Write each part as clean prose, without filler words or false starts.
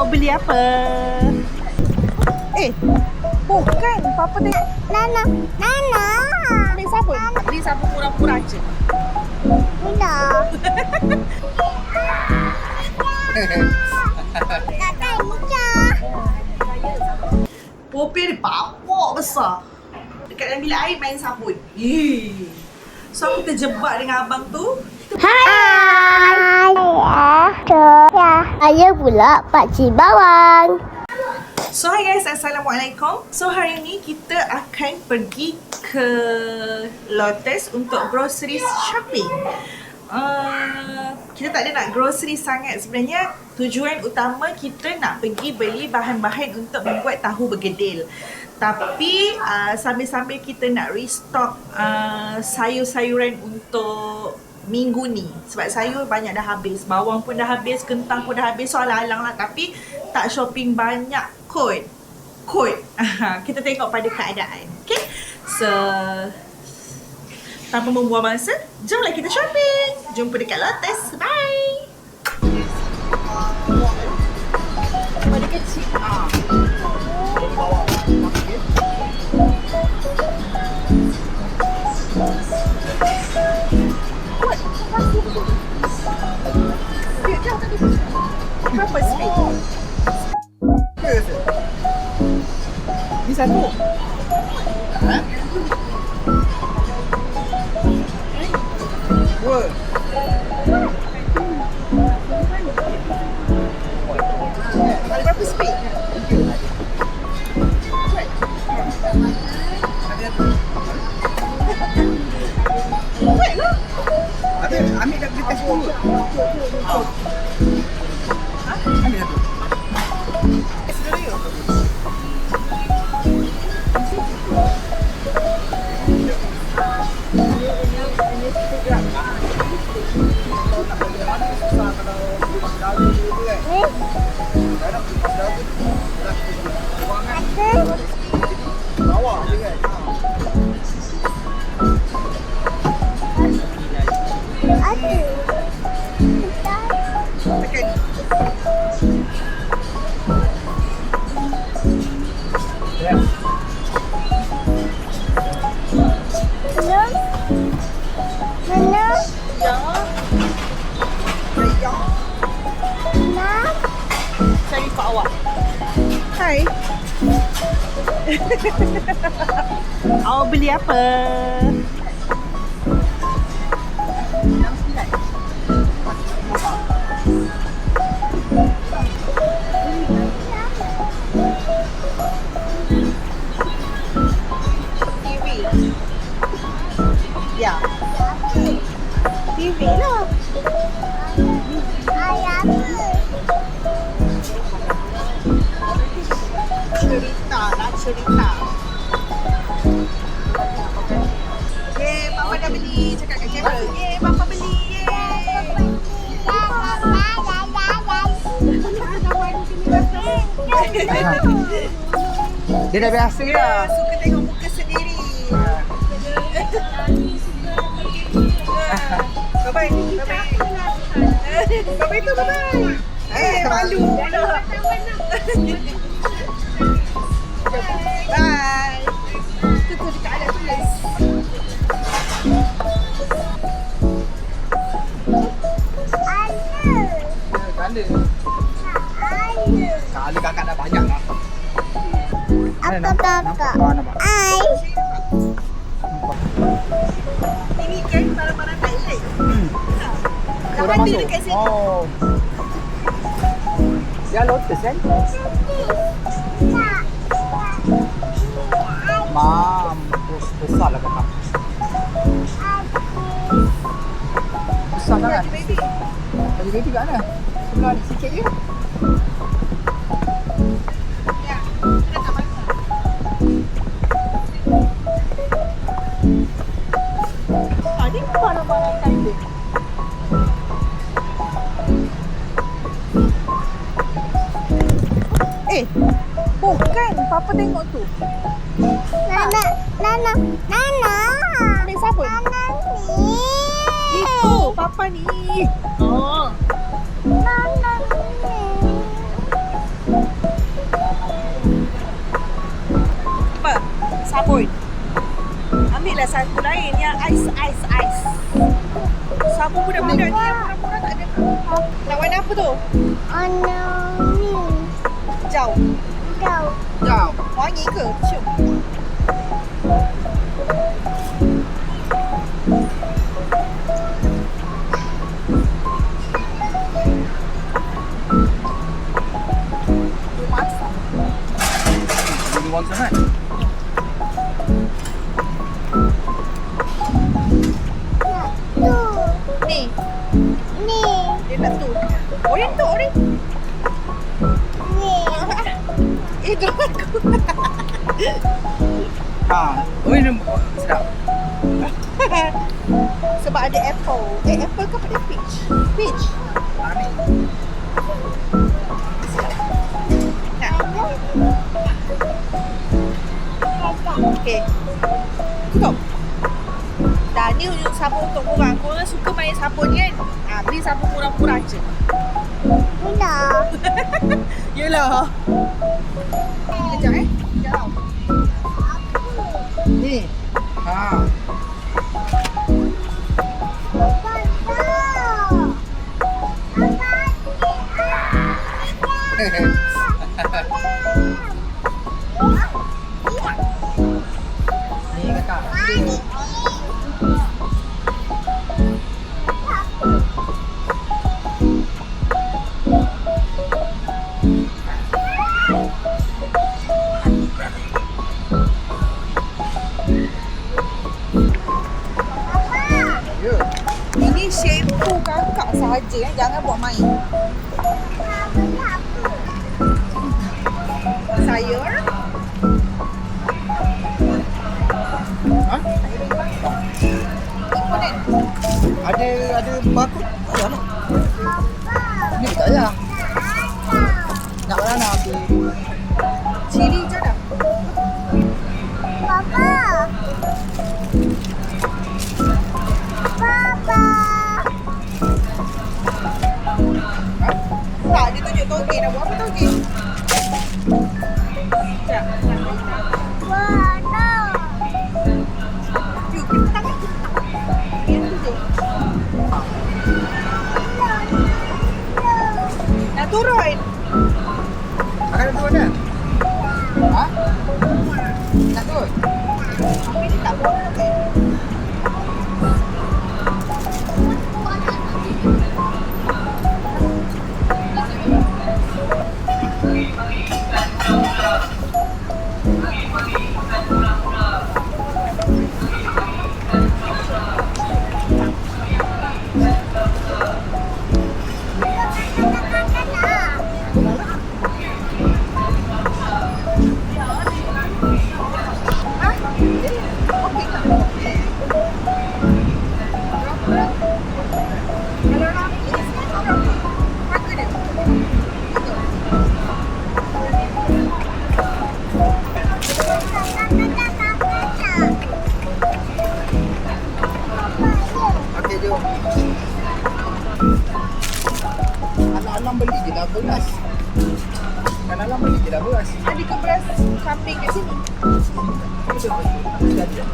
Awak beli apa? Bukan. Papa tengok. Nana. Beli sabun. Beli sabun murah-murah je. Bunda. Kakak muka. Popi ni bapak besar. Dekat dalam bilik air main sabun. So aku terjebak dengan abang tu. Hai. Saya pula Pakcik Bawang. So hi guys, Assalamualaikum. So hari ni kita akan pergi ke Lotus untuk groceries shopping. Kita tak ada nak grocery sangat sebenarnya. Tujuan utama kita nak pergi beli bahan-bahan untuk membuat tahu bergedil. Tapi sambil-sambil kita nak restock sayur-sayuran untuk minggu ni. Sebab sayur banyak dah habis. Bawang pun dah habis, kentang pun dah habis. So alang-alang lah. Tapi tak shopping banyak kot. Kita tengok pada keadaan. Okay? So tanpa membuang masa, jomlah kita shopping. Jumpa dekat Lotus. Bye. Pada kecil. Berapa speed? Ni satu. Dua. Ada berapa speed? Wait lah. Ambil dah beli test dulu. Ambil satu. Test dulu yuk. Bawah je kan. Tekan. Ya. Mana? Ya. Nak? Saya ikut awak. Hai. Awak beli apa? TV. Ya. TV lah. Ayam. Cerita lah, cerita. Yeay, Papa dah beli. Cakap kat kamera. Yeay, Papa beli. Dia dah biasa Yeay. dah. Suka tengok muka sendiri. Bye-bye. Bye-bye. Bye-bye tu, bye-bye. Malu pula. Bye. Tu dekat ada tulis. Kala. Kala kakak dah banyak lah. Apa? Nampak. Ais. Ini kan barang-barang Thailand. Oh, dah Ada masuk. dekat sini. Oh. Dia Lotus kan? Mam, besar lah kakak. Besar sangat. Baju baby. Baju baby kat mana? Sebelah ni sikit je. Ya. Ada tak mana? Tadi barang-barang Thailand. Bukan. Papa tengok tu. Nana. Beli sabun. Nana ni. Itu Papa ni. Oh. Nana ni. budak-budak ni yang murah-murah tak ada. Nak warna apa tu? Warna ni. Jauh. Tahu. Jauh. Wangi ke? Cium. Tu masak. Ini want sangat. Tu. Ni. Ni. Dia nak tu. Oren tu, oren. Ni. Itu aku. Ha. Oh ini sedap. Sebab ada apple. Apple ke pada peach? Peach. Ha ni. Nak? Okey. Tutup. Dah ni ujung sabun untuk korang. Korang suka main sabun kan? Beli sabun murah-murah je. Mula. Yelah. Kejap Kejap tau. Ni. Ha. Apa tahu? Ni kakak. Ya. Ini shampoo kakak sahaja. Jangan buat main. Sayur. Ha? Komponen. Ada bakut. Ya nak. Ni tak payah. Nak mana ambil. Cili je dah. Papa. Papa. Tak, dia tunjuk toge. Nak buat apa toge? Sekejap. Warna. Yuk, kita tangan kita. Yang tu je. Nak turun. Akan turun dah. Ha? Nak turun? Tapi dia tak buat apa. Okey, jom. Anak-anak beli je lah beras. Anak-anak beli je lah beras. Ada ke beras kambing kat sini? Betul. Sudah ada.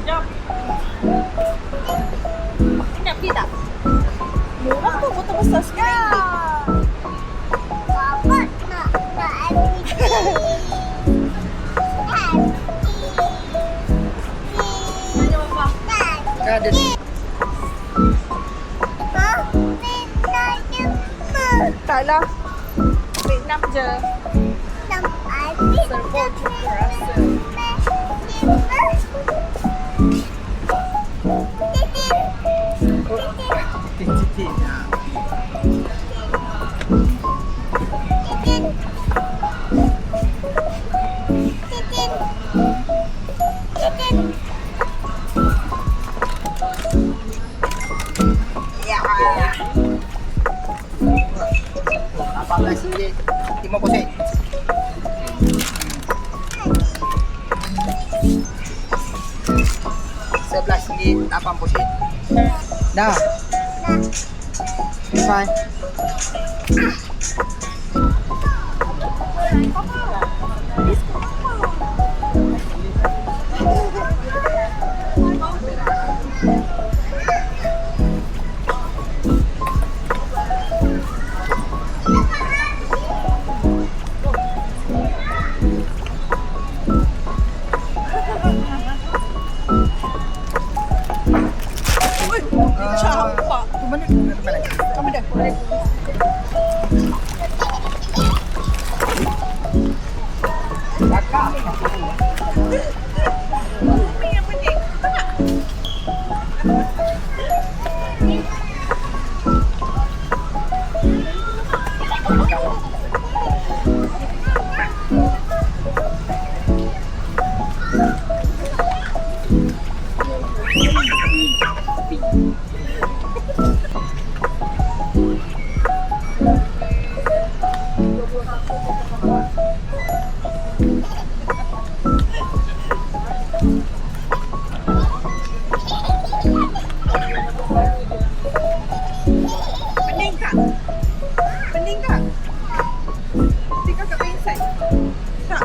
Jom. Nak pergi tak? Murah tu botol besar RM9. Papa nak everything. Kan ada ni. Taklah. Vietnam je. Serba cukup rasa. Titik-titik. Titin. 80. Dah. Bye. Campak. Kamu dah. Kakak. Umi yang penting. Pening tak? Pening tak? Nanti kakak pengsan. Tak?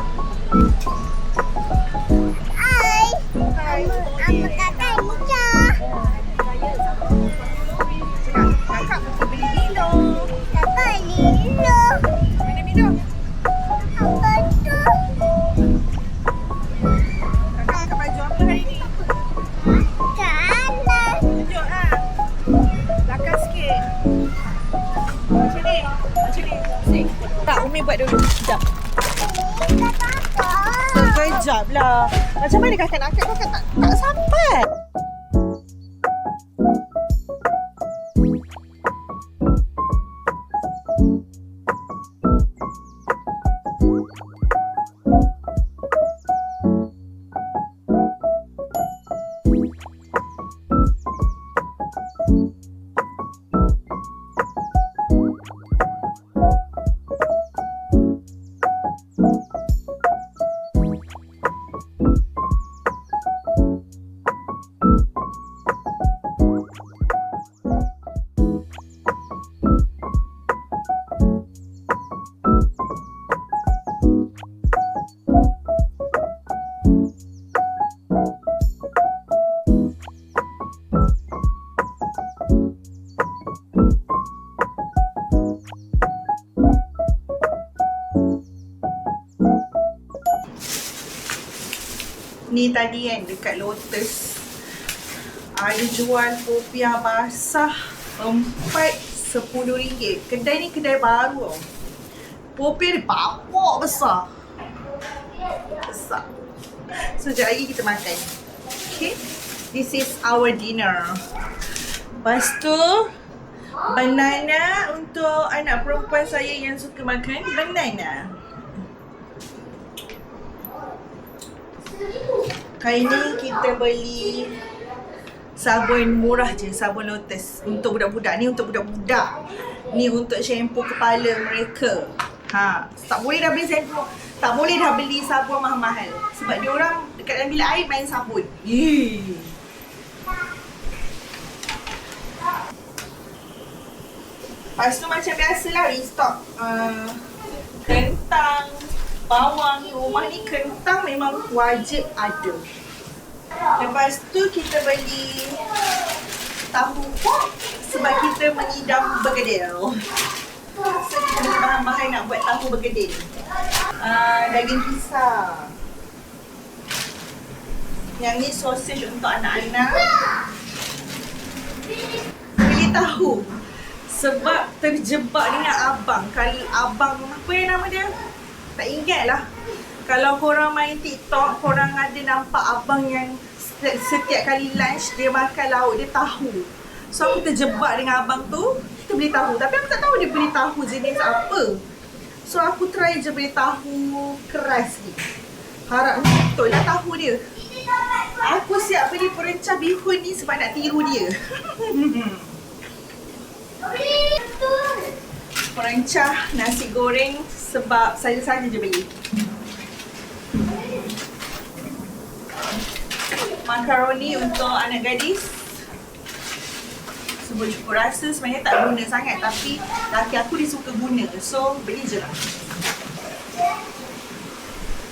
Hai. Hai. Apa kata Nica? Cakap, kakak pergi beli Milo. Kakak Lilo. Mana Milo? Apa tu? Kakak pakai baju apa hari ni? Kalah. Tunjuk lah. Belakang sikit. Macam ni. Macam ni. Sini. Tak, Umi buat dulu. Sekejap. Ini kata apa? Sekejap lah. Macam mana kakak nak angkat? Kakak tak sampai. Ni tadi kan dekat Lotus ada jual popiah basah 4 RM10. Kedai ni kedai baru tau. Popiah dia bapak besar. Besar. So sekejap lagi kita makan. Okay. This is our dinner. Lepas tu banana untuk anak perempuan saya yang suka makan banana. Kali ni kita beli sabun murah je, sabun Lotus. Untuk budak-budak. Ni untuk budak-budak. Ni untuk shampoo kepala mereka. Tak boleh dah beli shampoo. Tak boleh dah beli sabun mahal-mahal. Sebab dia orang dekat dalam bilik air main sabun. Lepas tu macam biasalah restock kentang, bawang. Rumah ni kentang memang wajib ada. Lepas tu kita beli tahu pok sebab kita mengidam bergedil. So kita beli bahan-bahan nak buat tahu bergedil. Daging pisang. Yang ni sausage untuk anak-anak. Beli tahu sebab terjebak dengan abang. Kalau abang, apa yang nama dia? Tak ingat lah. Kalau korang main TikTok, korang ada nampak abang yang setiap kali lunch dia makan lauk dia tahu. So aku terjebak dengan abang tu, kita beli tahu. Tapi aku tak tahu dia beli tahu jenis apa. So aku try je beli tahu keras ni. Harapnya betul lah tahu dia. Aku siap beli perencah bihun ni sebab nak tiru dia. Perencah nasi goreng sebab saja-saja je beli. makaroni untuk anak gadis. Sebut cukup rasa sebenarnya tak guna sangat, tapi laki aku dia suka guna. So, beli je lah.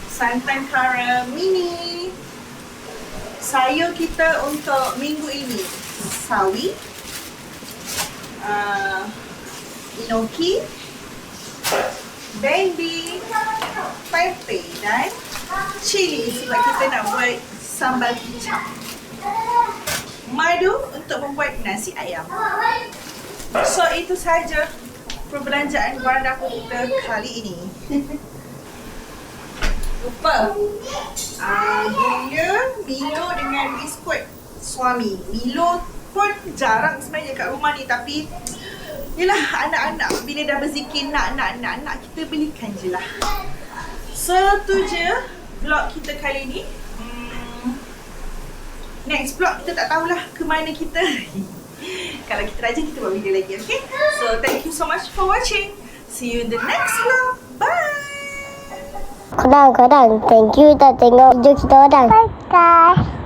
Santan kara mini. Sayur kita untuk minggu ini sawi, enoki, baby, pepper dan cili sebab kita nak buat sambal kicap. Madu untuk membuat nasi ayam. So itu saja perbelanjaan barang dapur kita kali ini. Lupa gula, Milo dengan biskut suami. Milo pun jarang sebenarnya kat rumah ni, tapi yelah, anak-anak bila dah berzikir nak kita belikan je lah. So tu je vlog kita kali ni. Next vlog kita tak tahulah ke mana kita. Kalau kita rajin kita buat video lagi, okay? So thank you so much for watching. See you in the next vlog. Bye. Korang, thank you dah tengok video kita orang. Bye guys.